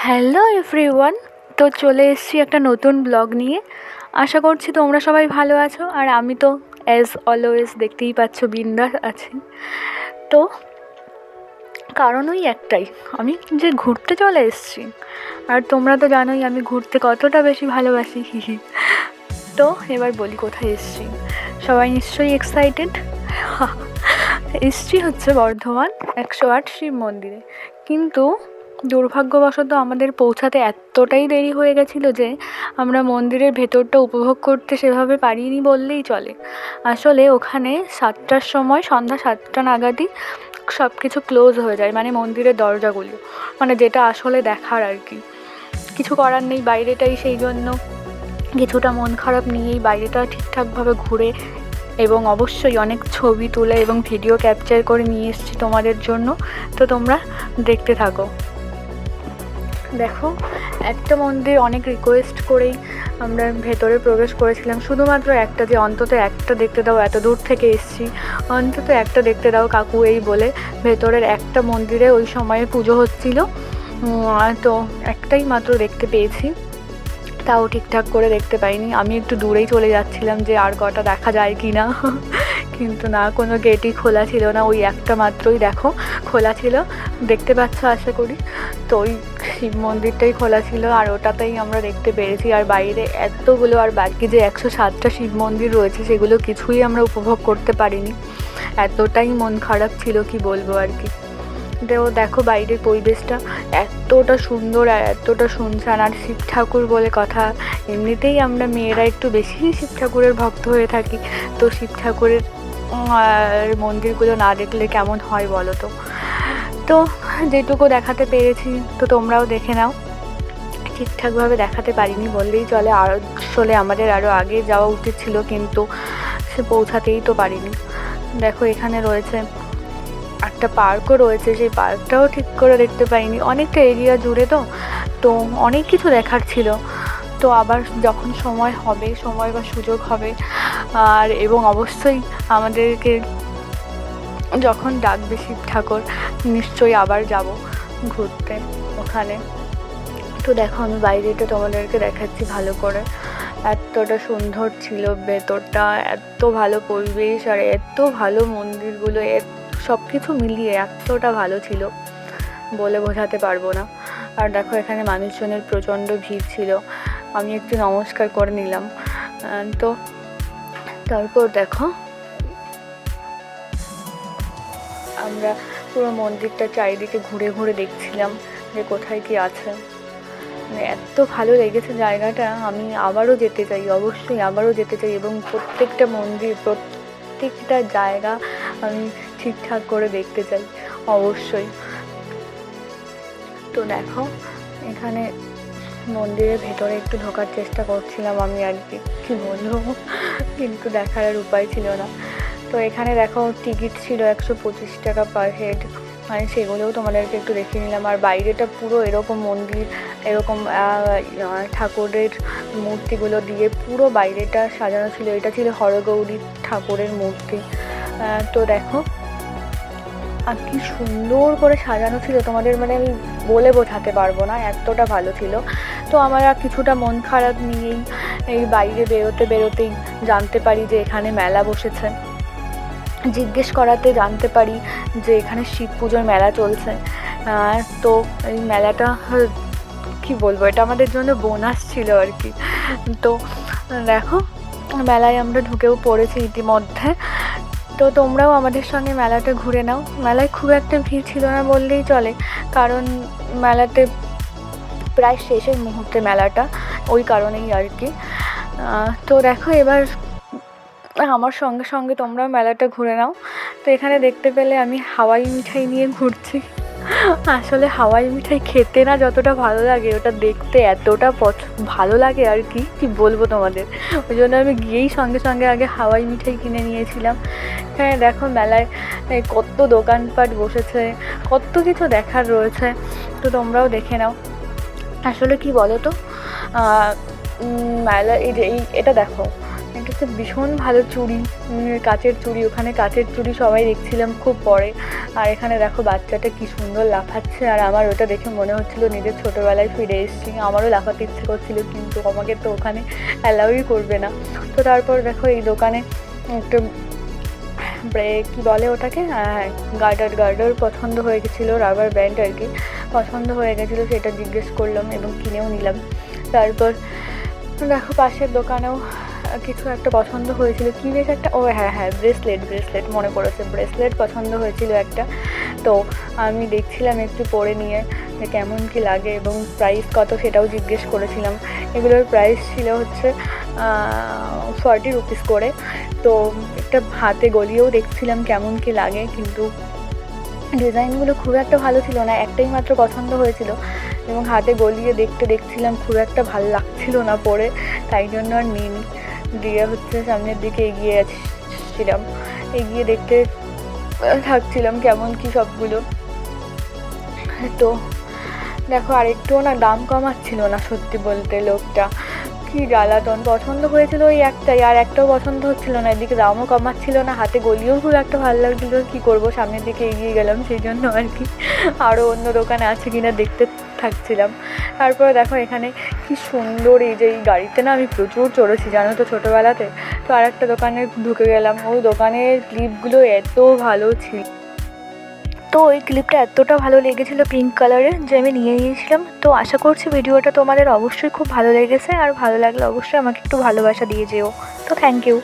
Hello everyone. তো চলে এসেছি একটা নতুন ব্লগ নিয়ে। আশা করছি তোমরা সবাই ভালো আছো, আর আমি তো অ্যাজ অলওয়েজ দেখতেই পাচ্ছ বিন্দাস আছি। তো কারণ ওই একটাই, আমি যে ঘুরতে চলে এসেছি, আর তোমরা তো জানোই আমি ঘুরতে কতটা বেশি ভালোবাসি। তো এবার বলি কোথায় এসেছি। সবাই নিশ্চয়ই এক্সাইটেড। এসেছি হচ্ছে বর্ধমান 108 শিব মন্দিরে, কিন্তু দুর্ভাগ্যবশত আমাদের পৌঁছাতে এতটাই দেরি হয়ে গেছিলো যে আমরা মন্দিরের ভেতরটা উপভোগ করতে সেভাবে পারিনি বললেই চলে। আসলে ওখানে 7টার সময়, সন্ধ্যা 7টা নাগাদই সব কিছু ক্লোজ হয়ে যায়, মানে মন্দিরের দরজাগুলো, মানে যেটা আসলে দেখার আর কি। কিছু করার নেই, বাইরেটাই সেই জন্য কিছুটা মন খারাপ নিয়েই বাইরেটা ঠিকঠাকভাবে ঘুরে এবং অবশ্যই অনেক ছবি তুলে এবং ভিডিও ক্যাপচার করে নিয়ে এসেছি তোমাদের জন্য। তো তোমরা দেখতে থাকো। দেখো, একটা মন্দির অনেক রিকোয়েস্ট করেই আমরা ভেতরে প্রবেশ করেছিলাম, শুধুমাত্র একটা, যে অন্তত একটা দেখতে দাও, এত দূর থেকে এসেছি, অন্তত একটা দেখতে দাও কাকু, এই বলে ভেতরের একটা মন্দিরে ওই সময়ে পুজো হচ্ছিল। তো একটাই মাত্র দেখতে পেয়েছি, তাও ঠিকঠাক করে দেখতে পাইনি। আমি একটু দূরেই চলে যাচ্ছিলাম যে আর কটা দেখা যায় কি না, কিন্তু না, কোনো গেটই খোলা ছিল না, ওই একটা মাত্রই দেখো খোলা ছিল, দেখতে পাচ্ছ আশা করি। তো ওই শিব মন্দিরটাই খোলা ছিল, আর ওটাতেই আমরা দেখতে পেরেছি। আর বাইরে এতগুলো, আর বাকি যে 107টা শিব মন্দির রয়েছে সেগুলো কিছুই আমরা উপভোগ করতে পারিনি, এতটাই মন খারাপ ছিল কি বলবো আর কি। দেখো বাইরের পরিবেশটা এতটা সুন্দর আর এতটা শুনশান, আর শিব ঠাকুর বলে কথা, এমনিতেই আমরা মেয়েরা একটু বেশি শিব ঠাকুরের ভক্ত হয়ে থাকি, তো শিব ঠাকুরের মন্দিরগুলো না দেখলে কেমন হয় বলো তো। তো যেটুকু দেখাতে পেরেছি তো তোমরাও দেখে নাও। ঠিকঠাকভাবে দেখাতে পারিনি বললেই চলে, আসলে আমাদের আরও আগে যাওয়া উচিত ছিল, কিন্তু সে পৌঁছাতেই তো পারিনি। দেখো এখানে রয়েছে একটা পার্কও রয়েছে, সেই পার্কটাও ঠিক করে দেখতে পাইনি, অনেকটা এরিয়া জুড়ে তো অনেক কিছু দেখার ছিল। তো আবার যখন সময় হবে, সময় বা সুযোগ হবে, আর এবং অবশ্যই আমাদেরকে যখন ডাকবে শিব ঠাকুর, নিশ্চয়ই আবার যাব ঘুরতে ওখানে। তো দেখো আমি বাইরেটা তোমাদেরকে দেখাচ্ছি ভালো করে, এতটা সুন্দর ছিল ভেতরটা, এত ভালো পরিবেশ, আর এত ভালো মন্দিরগুলো, সব কিছু মিলিয়ে এতটা ভালো ছিল বলে বোঝাতে পারবো না। আর দেখো এখানে মানুষজনের প্রচণ্ড ভিড় ছিল, আমি একটু নমস্কার করে নিলাম। তো তারপর দেখো আমরা পুরো মন্দিরটা চারিদিকে ঘুরে ঘুরে দেখছিলাম যে কোথায় কি আছে, মানে এত ভালো লেগেছে জায়গাটা, আমি আবারও যেতে চাই, অবশ্যই আবারও যেতে চাই, এবং প্রত্যেকটা মন্দির, প্রত্যেকটা জায়গা আমি ঠিকঠাক করে দেখতে চাই অবশ্যই। তো দেখো এখানে মন্দিরের ভেতরে একটু ঢোকার চেষ্টা করছিলাম আমি আর কি বলবো, কিন্তু দেখার আর উপায় ছিল না। তো এখানে দেখো টিকিট ছিল 125 টাকা পার হেড, মানে সেগুলোও তোমাদেরকে একটু দেখিয়ে নিলাম। আর বাইরেটা পুরো এরকম মন্দির, এরকম ঠাকুরের মূর্তিগুলো দিয়ে পুরো বাইরেটা সাজানো ছিল, এটা ছিল হরগৌরী ঠাকুরের মূর্তি। তো দেখো আর কি সুন্দর করে সাজানো ছিল, তোমাদের মানে আমি বলে বোঝাতে পারবো না, এতটা ভালো ছিল। তো আমরা কিছুটা মন খারাপ নিয়েই এই বাইরে বেরোতেই জানতে পারি যে এখানে মেলা বসেছে, জিজ্ঞেস করাতে জানতে পারি যে এখানে শিব পুজোর মেলা চলছে। তো এই মেলাটা কি বলবো, এটা আমাদের জন্য বোনাস ছিল আর কি। তো দেখো মেলায় আমরা ঢুকেও পড়েছি ইতিমধ্যে। তো তোমরাও আমাদের সঙ্গে মেলাটা ঘুরে নাও। মেলায় খুব একটা ভিড় ছিল না বললেই চলে, কারণ মেলাতে প্রায় শেষের মুহূর্তে মেলাটা, ওই কারণেই আর কি। তো দেখো এবার আমার সঙ্গে সঙ্গে তোমরাও মেলাটা ঘুরে নাও। তো এখানে দেখতে পেলে আমি হাওয়াই মিঠাই নিয়ে ঘুরছি। আসলে হাওয়াই মিঠাই খেতে না যতটা ভালো লাগে, ওটা দেখতে এতটা ভালো লাগে আর কি বলবো তোমাদের। ওই জন্য আমি গিয়েই সঙ্গে সঙ্গে আগে হাওয়াই মিঠাই কিনে নিয়েছিলাম। হ্যাঁ দেখো মেলায় কত দোকানপাট বসেছে, কত কিছু দেখার রয়েছে, তো তোমরাও দেখে নাও। আসলে কি বলো তো, মেলা এটা দেখো, এটা হচ্ছে ভীষণ ভালো চুড়ি, কাচের চুড়ি। ওখানে কাচের চুড়ি সবাই দেখছিলাম খুব পরে। আর এখানে দেখো বাচ্চাটা কি সুন্দর লাফাচ্ছে, আর আমার ওটা দেখে মনে হচ্ছিলো নিজের ছোটোবেলায় ফিরে এসেছি। আমারও লাফাতে ইচ্ছে করছিল, কিন্তু আমাকে তো ওখানে অ্যালাউই করবে না। তো তারপর দেখো এই দোকানে একটু কী বলে ওটাকে, হ্যাঁ গার্ডার পছন্দ হয়ে গেছিলো, রাবার ব্যান্ড আর কি পছন্দ হয়ে গেছিলো, সেটা জিজ্ঞেস করলাম এবং কিনেও নিলাম। তারপর দেখো পাশের দোকানেও কিছু একটা পছন্দ হয়েছিল, কী বেশ একটা, ও হ্যাঁ ব্রেসলেট মনে পড়েছে, ব্রেসলেট পছন্দ হয়েছিল একটা। তো আমি দেখছিলাম একটু পরে নিয়ে যে কেমন কি লাগে এবং প্রাইস কত সেটাও জিজ্ঞেস করেছিলাম। এগুলোর প্রাইস ছিল হচ্ছে 40 রুপিস করে। তো একটা হাতে গলিয়েও দেখছিলাম কেমন কি লাগে, কিন্তু ডিজাইনগুলো খুব একটা ভালো ছিল না, একটাই মাত্র পছন্দ হয়েছিল এবং হাতে গলিয়ে দেখছিলাম খুব একটা ভালো লাগছিল না পরে, তাই জন্য আর নিইনি। দিয়ে হচ্ছে সামনের দিকে এগিয়ে দেখতে থাকছিলাম কেমন কি সবগুলো। তো দেখো আরেকটুও না দাম কমাচ্ছিল না, সত্যি বলতে লোকটা কি জ্বালাতন। পছন্দ হয়েছিল ওই একটাই, আর একটাও পছন্দ হচ্ছিল না, এদিকে দামও কমাচ্ছিল না, হাতে গলিয়েও খুব একটা ভালো লাগছিলো। কী করবো, সামনের দিকে এগিয়ে গেলাম, সেই জন্য আর কি আরও অন্য দোকানে আছে কিনা দেখতে থাকছিলাম। তারপরে দেখো এখানে কি সুন্দর, এই যে এই গাড়িতে না আমি প্রচুর চড়েছি জানো তো ছোটোবেলাতে। তো আর একটা দোকানে ঢুকে গেলাম, ওই দোকানের ক্লিপগুলো এত ভালো ছিল। তো ওই ক্লিপটা এতটা ভালো লেগেছিলো পিঙ্ক কালারের, যে আমি নিয়ে গিয়েছিলাম। তো আশা করছি ভিডিওটা তোমাদের অবশ্যই খুব ভালো লেগেছে, আর ভালো লাগলে অবশ্যই আমাকে একটু ভালোবাসা দিয়ে যেও। তো থ্যাংক ইউ।